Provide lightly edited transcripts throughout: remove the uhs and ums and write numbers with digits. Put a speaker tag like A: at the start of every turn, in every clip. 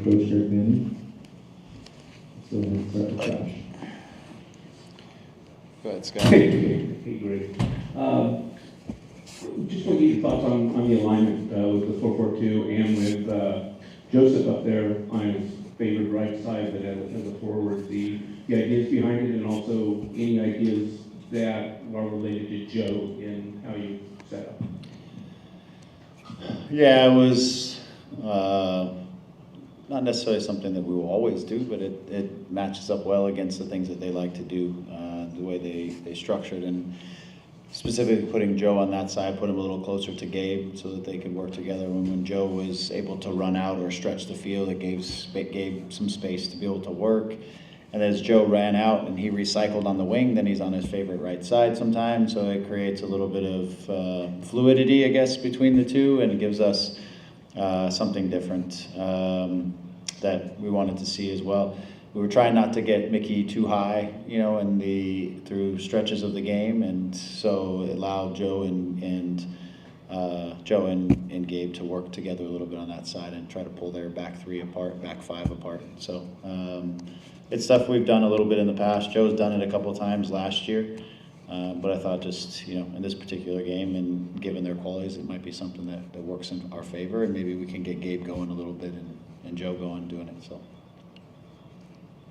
A: Coach Greg Vanney. So let's start with Josh.
B: Go ahead, Scott.
C: Hey, Greg. Just want to get your thoughts on the alignment with the 4-4-2 and with Joseph up there on his favored right side, but as a forward, the ideas behind it, and also any ideas that are related to Joe in how you set up.
B: Yeah, it was not necessarily something that we will always do, but it matches up well against the things that they like to do, the way they structured, and specifically putting Joe on that side, put him a little closer to Gabe so that they could work together. When Joe was able to run out or stretch the field, it gave some space to be able to work. And as Joe ran out and he recycled on the wing, then he's on his favorite right side sometimes. So it creates a little bit of fluidity, I guess, between the two, and it gives us something different that we wanted to see as well. We were trying not to get Mickey too high, through stretches of the game, and so it allowed Joe and Gabe to work together a little bit on that side and try to pull their back three apart, back five apart. So it's stuff we've done a little bit in the past. Joe's done it a couple of times last year, but I thought just in this particular game and given their qualities, it might be something that works in our favor, and maybe we can get Gabe going a little bit and Joe going doing it. So.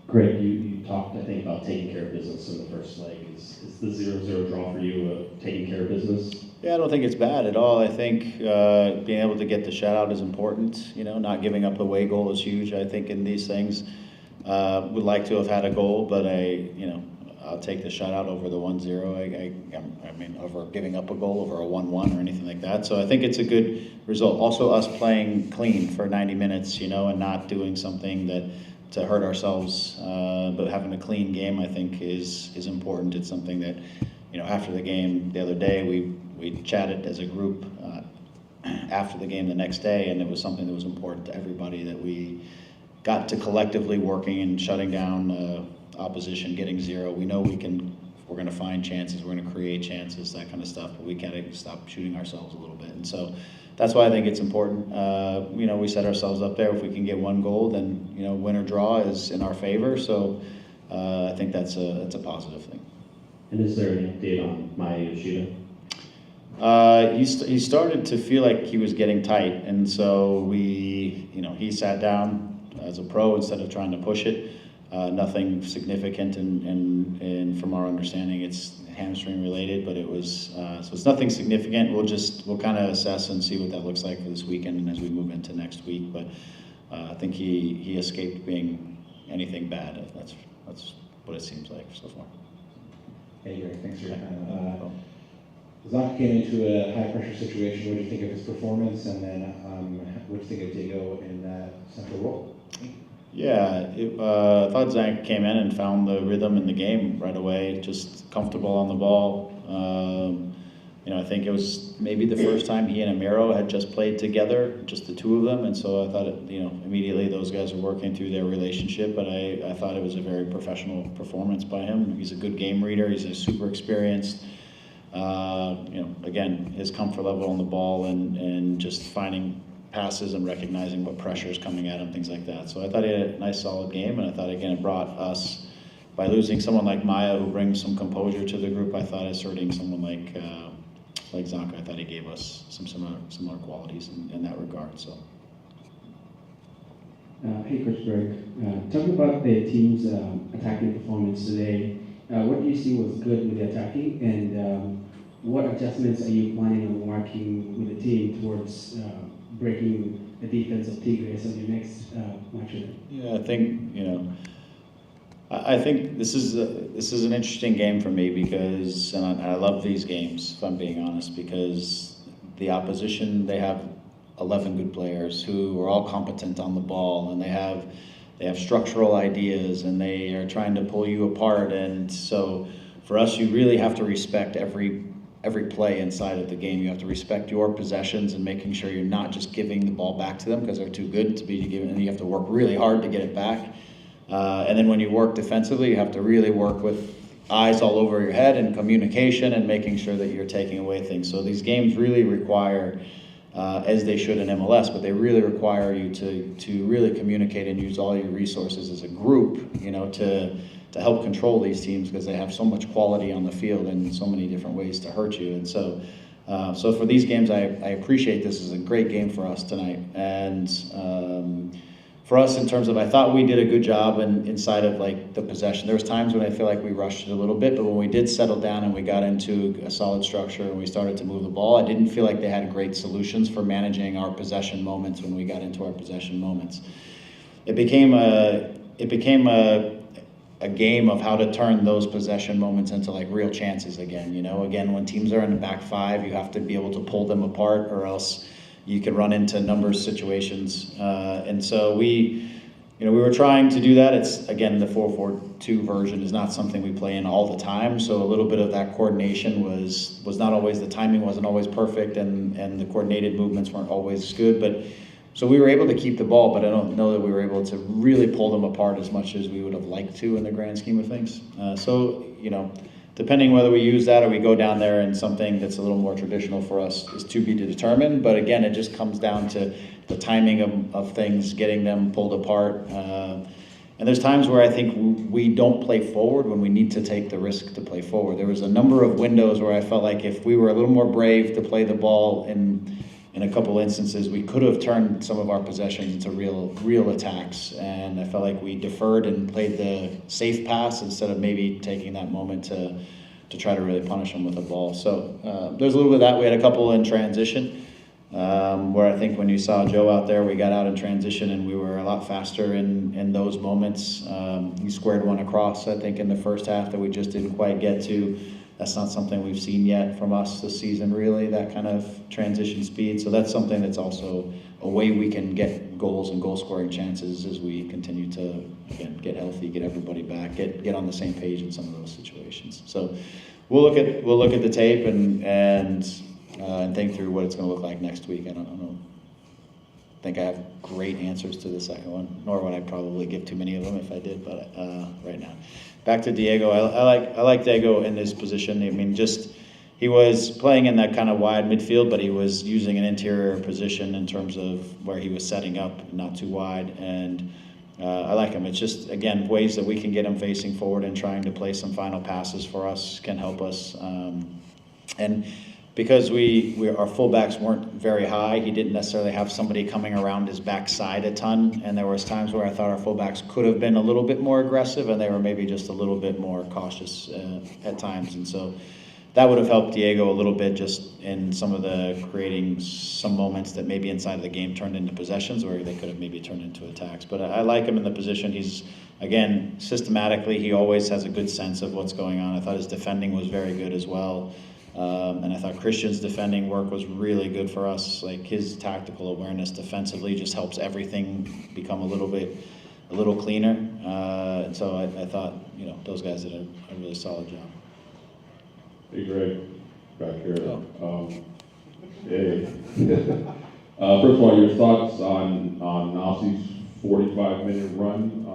D: Greg, you talked, I think, about taking care of business in the first leg. Is the 0-0 draw for you taking care of business?
B: Yeah, I don't think it's bad at all. I think being able to get the shutout is important. Not giving up away goal is huge. I think in these things, would like to have had a goal, but I'll take the shutout over the 1-0. I mean, over giving up a goal, over a 1-1 or anything like that. So I think it's a good result. Also, us playing clean for 90 minutes, and not doing something to hurt ourselves, but having a clean game, I think, is important. It's something that, after the game the other day, we chatted as a group after the game the next day, and it was something that was important to everybody, that we got to collectively working and shutting down opposition, getting 0. We know we're going to find chances, we're going to create chances, that kind of stuff, but we can't stop shooting ourselves a little bit. And so that's why I think it's important. We set ourselves up there. If we can get one goal, then win or draw is in our favor. So I think that's a positive thing.
D: And is there an update on Maya Yoshida?
B: He started to feel like he was getting tight, and so he sat down as a pro instead of trying to push it. Nothing significant, and from our understanding, it's hamstring related, but it was so it's nothing significant. We'll kind of assess and see what that looks like for this weekend and as we move into next week. But I think he escaped being anything bad. That's what it seems like so far.
A: Hey, Greg, thanks for your time. Zach came into a high-pressure situation. What do you think of his performance, and then what do you think of Diego in that central role?
B: Yeah, I thought Zach came in and found the rhythm in the game right away, just comfortable on the ball. I think it was maybe the first time he and Amiro had just played together, just the two of them, and so I thought, immediately those guys are working through their relationship, but I thought it was a very professional performance by him. He's a good game reader. He's a super experienced. Again, his comfort level on the ball and just finding passes and recognizing what pressure is coming at him, things like that. So I thought he had a nice, solid game, and I thought, again, it brought us, by losing someone like Maya who brings some composure to the group, I thought asserting someone like Zaka, I thought he gave us some similar qualities in that regard. So.
E: Hey, Coach Greg. Talking about the team's attacking performance today, what do you see was good with the attacking, and what adjustments are you planning on working with the team towards breaking the defense of Tigres on your next match?
B: Yeah, I think I think this is an interesting game for me because, and I love these games, if I'm being honest, because the opposition, they have 11 good players who are all competent on the ball, and they have structural ideas, and they are trying to pull you apart. And so for us, you really have to respect every play inside of the game. You have to respect your possessions and making sure you're not just giving the ball back to them because they're too good to be given, and you have to work really hard to get it back. And then when you work defensively, you have to really work with eyes all over your head and communication and making sure that you're taking away things. So these games really require as they should in MLS, but they really require you to really communicate and use all your resources as a group, to help control these teams, because they have so much quality on the field and so many different ways to hurt you. And so for these games, I appreciate this is a great game for us tonight. And for us, in terms of, I thought we did a good job inside of like the possession. There was times when I feel like we rushed it a little bit, but when we did settle down and we got into a solid structure and we started to move the ball, I didn't feel like they had great solutions for managing our possession moments when we got into our possession moments. It became a game of how to turn those possession moments into like real chances again. Again, when teams are in the back five, you have to be able to pull them apart, or else you can run into numbers situations. And so we were trying to do that. It's, again, the 4-4-2 version is not something we play in all the time. So a little bit of that coordination was not always, the timing wasn't always perfect, and the coordinated movements weren't always good. But so we were able to keep the ball, but I don't know that we were able to really pull them apart as much as we would have liked to in the grand scheme of things. Depending whether we use that or we go down there and something that's a little more traditional for us is to be determined. But again, it just comes down to the timing of things, getting them pulled apart. And there's times where I think we don't play forward when we need to take the risk to play forward. There was a number of windows where I felt like if we were a little more brave to play the ball in a couple instances, we could have turned some of our possessions into real attacks. And I felt like we deferred and played the safe pass instead of maybe taking that moment to try to really punish them with the ball. So there's a little bit of that. We had a couple in transition where I think when you saw Joe out there, we got out in transition and we were a lot faster in those moments. He squared one across, I think, in the first half that we just didn't quite get to. That's not something we've seen yet from us this season, really, that kind of transition speed. So that's something that's also a way we can get goals and goal-scoring chances as we continue to, again, get healthy, get everybody back, get on the same page in some of those situations. So we'll look at the tape and think through what it's going to look like next week. I don't think I have great answers to the second one, nor would I probably give too many of them if I did, but right now. Back to Diego. I like Diego in this position. I mean, he was playing in that kind of wide midfield, but he was using an interior position in terms of where he was setting up, not too wide. And I like him. It's just, again, ways that we can get him facing forward and trying to play some final passes for us can help us. And because our fullbacks weren't very high, he didn't necessarily have somebody coming around his backside a ton, and there was times where I thought our fullbacks could have been a little bit more aggressive, and they were maybe just a little bit more cautious at times. And so that would have helped Diego a little bit, just in some of the creating some moments that maybe inside of the game turned into possessions, or they could have maybe turned into attacks. But I like him in the position. He's, again, systematically, he always has a good sense of what's going on. I thought his defending was very good as well. And I thought Christian's defending work was really good for us. Like, his tactical awareness defensively just helps everything become a little cleaner. And so I thought, those guys did a really solid job.
F: Hey, Greg, back here. Hey. First of all, your thoughts on Nassi's 45-minute run,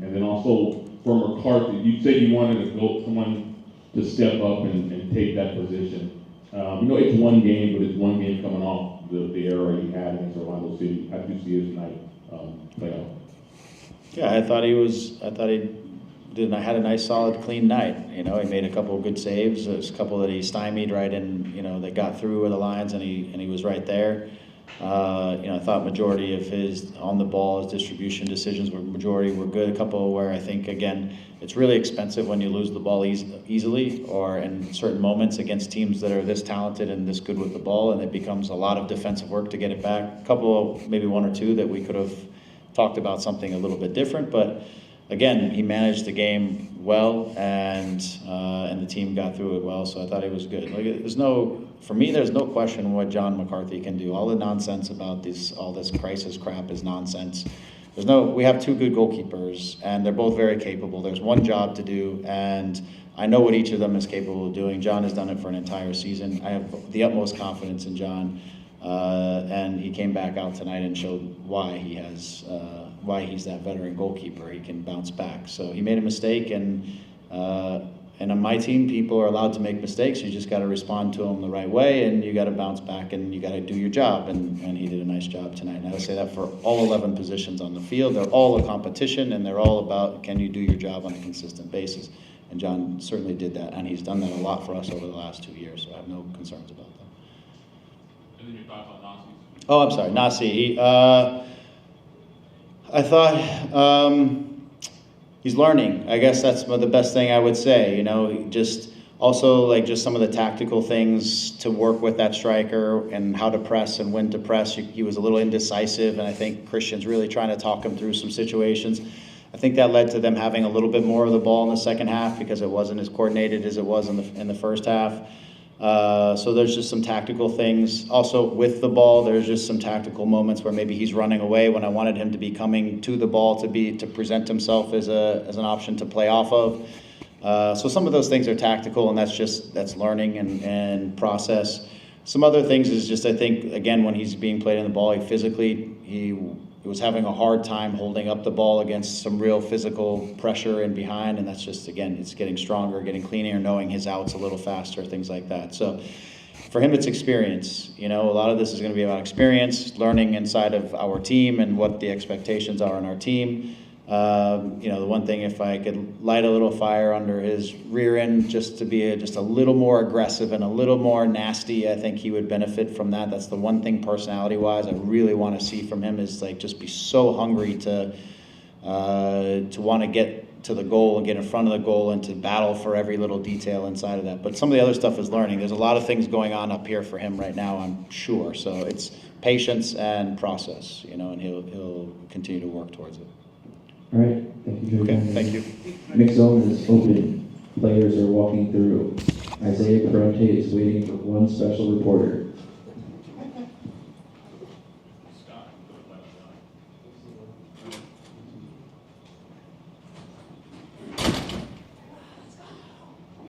F: and then also for McCarthy. You said you wanted someone to step up and take that position. It's one game, but it's one game coming off the era he had against Orlando City. How did you see his night play out?
B: Yeah, I thought he had a nice, solid, clean night. He made a couple of good saves. There's a couple that he stymied right in, that got through the lines, and he was right there. I thought majority of his on the ball, his distribution decisions were good. A couple where I think, again, it's really expensive when you lose the ball easily, or in certain moments against teams that are this talented and this good with the ball, and it becomes a lot of defensive work to get it back. A couple, maybe one or two, that we could have talked about something a little bit different, but again, he managed the game well, and the team got through it well, so I thought he was good. For me, there's no question what John McCarthy can do. All the nonsense about all this crisis crap is nonsense. We have two good goalkeepers, and they're both very capable. There's one job to do, and I know what each of them is capable of doing. John has done it for an entire season. I have the utmost confidence in John, and he came back out tonight and showed why he's that veteran goalkeeper. He can bounce back. So he made a mistake, and And on my team, people are allowed to make mistakes. You just got to respond to them the right way, and you got to bounce back, and you got to do your job. And he did a nice job tonight. And I would say that for all 11 positions on the field. They're all a competition, and they're all about, can you do your job on a consistent basis? And John certainly did that, and he's done that a lot for us over the last 2 years, so I have no concerns about that.
F: And then your thoughts on Nasi?
B: Oh, I'm sorry, Nasi. I thought he's learning. I guess that's the best thing I would say. You know, just also like just some of the tactical things to work with that striker and how to press and when to press. He was a little indecisive, and I think Christian's really trying to talk him through some situations. I think that led to them having a little bit more of the ball in the second half because it wasn't as coordinated as it was in the first half. So there's just some tactical things. Also with the ball, there's just some tactical moments where maybe he's running away when I wanted him to be coming to the ball to present himself as an option to play off of. So some of those things are tactical, and that's learning and process. Some other things is just, I think, again, when he's being played in the ball, he was having a hard time holding up the ball against some real physical pressure in behind, and that's just, again, it's getting stronger, getting cleaner, knowing his outs a little faster, things like that. So for him, it's experience. You know, a lot of this is going to be about experience, learning inside of our team and what the expectations are in our team. You know, the one thing, if I could light a little fire under his rear end just to be just a little more aggressive and a little more nasty, I think he would benefit from that. That's the one thing personality-wise I really want to see from him, is like just be so hungry to want to get to the goal and get in front of the goal and to battle for every little detail inside of that. But some of the other stuff is learning. There's a lot of things going on up here for him right now, I'm sure. So it's patience and process, you know, and he'll continue to work towards it.
G: All right, thank you, Joe.
B: Okay, thank you.
G: Mixed zone is open. Players are walking through. Isaiah Perrente is waiting for one special reporter.